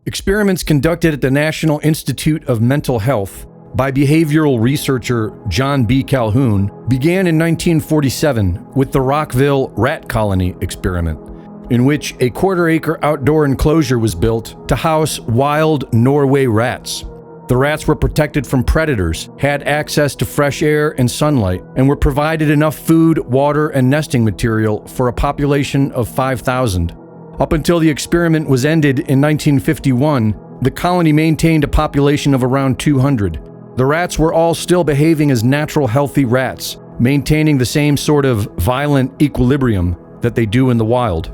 Experiments conducted at the National Institute of Mental Health by behavioral researcher John B. Calhoun began in 1947 with the Rockville Rat Colony experiment, in which a quarter-acre outdoor enclosure was built to house wild Norway rats. The rats were protected from predators, had access to fresh air and sunlight, and were provided enough food, water, and nesting material for a population of 5,000. Up until the experiment was ended in 1951, the colony maintained a population of around 200. The rats were all still behaving as natural, healthy rats, maintaining the same sort of violent equilibrium that they do in the wild.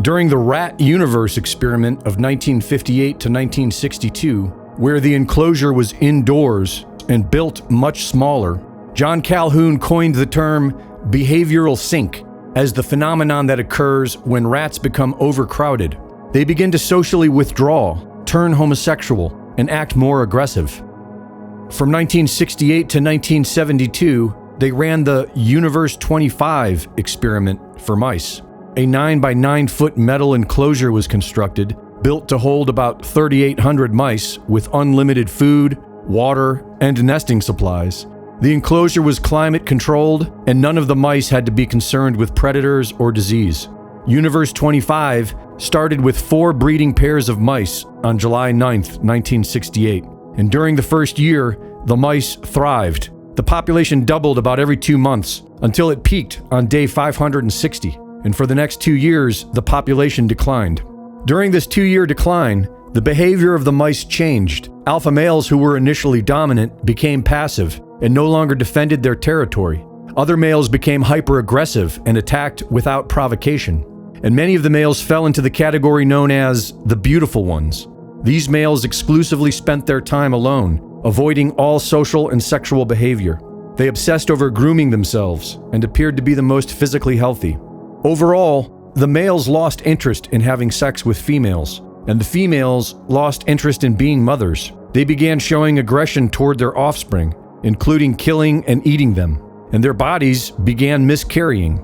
During the Rat Universe experiment of 1958 to 1962, where the enclosure was indoors and built much smaller, John Calhoun coined the term behavioral sink as the phenomenon that occurs when rats become overcrowded. They begin to socially withdraw, turn homosexual, and act more aggressive. From 1968 to 1972, they ran the Universe 25 experiment for mice. A 9 by 9 foot metal enclosure was constructed, built to hold about 3,800 mice with unlimited food, water, and nesting supplies. The enclosure was climate controlled, and none of the mice had to be concerned with predators or disease. Universe 25 started with 4 breeding pairs of mice on July 9, 1968, and during the first year, the mice thrived. The population doubled about every 2 months until it peaked on day 560. And for the next 2 years, the population declined. During this 2-year decline, the behavior of the mice changed. Alpha males who were initially dominant became passive and no longer defended their territory. Other males became hyper-aggressive and attacked without provocation. And many of the males fell into the category known as the beautiful ones. These males exclusively spent their time alone, avoiding all social and sexual behavior. They obsessed over grooming themselves and appeared to be the most physically healthy. Overall, the males lost interest in having sex with females, and the females lost interest in being mothers. They began showing aggression toward their offspring, including killing and eating them, and their bodies began miscarrying.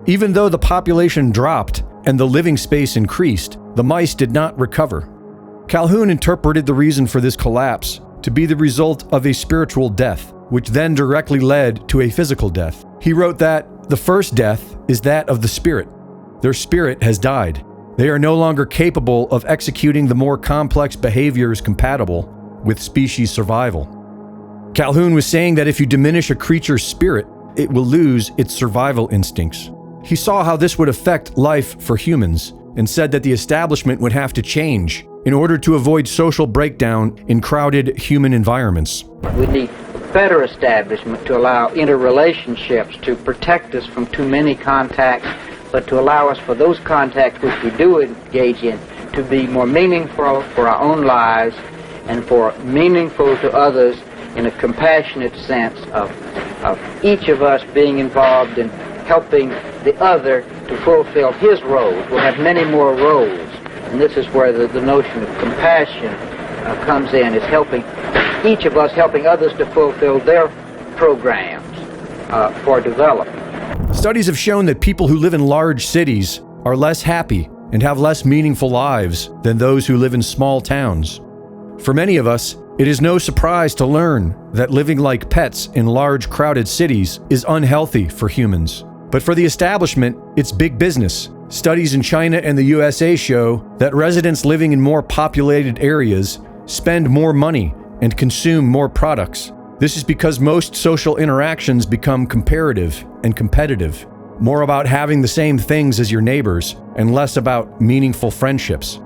Even though the population dropped and the living space increased, the mice did not recover. Calhoun interpreted the reason for this collapse to be the result of a spiritual death, which then directly led to a physical death. He wrote that the first death is that of the spirit. Their spirit has died. They are no longer capable of executing the more complex behaviors compatible with species survival. Calhoun was saying that if you diminish a creature's spirit, it will lose its survival instincts. He saw how this would affect life for humans and said that the establishment would have to change in order to avoid social breakdown in crowded human environments. We need better establishment to allow interrelationships to protect us from too many contacts, but to allow us for those contacts which we do engage in to be more meaningful for our own lives and for meaningful to others in a compassionate sense of each of us being involved in helping the other to fulfill his roles. We'll have many more roles, and this is where the notion of compassion comes in, is helping each of us, helping others to fulfill their programs for development. Studies have shown that people who live in large cities are less happy and have less meaningful lives than those who live in small towns. For many of us, it is no surprise to learn that living like pets in large, crowded cities is unhealthy for humans. But for the establishment, it's big business. Studies in China and the USA show that residents living in more populated areas spend more money and consume more products. This is because most social interactions become comparative and competitive, more about having the same things as your neighbors and less about meaningful friendships.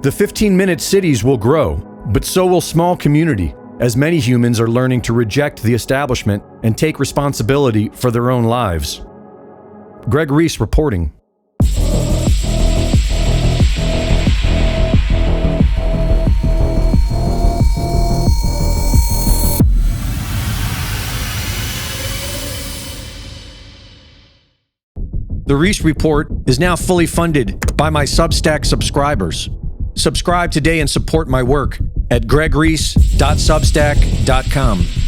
The 15-minute cities will grow, but so will small community, as many humans are learning to reject the establishment and take responsibility for their own lives. Greg Reese reporting. The Reese Report is now fully funded by my Substack subscribers. Subscribe today and support my work at gregreese.substack.com.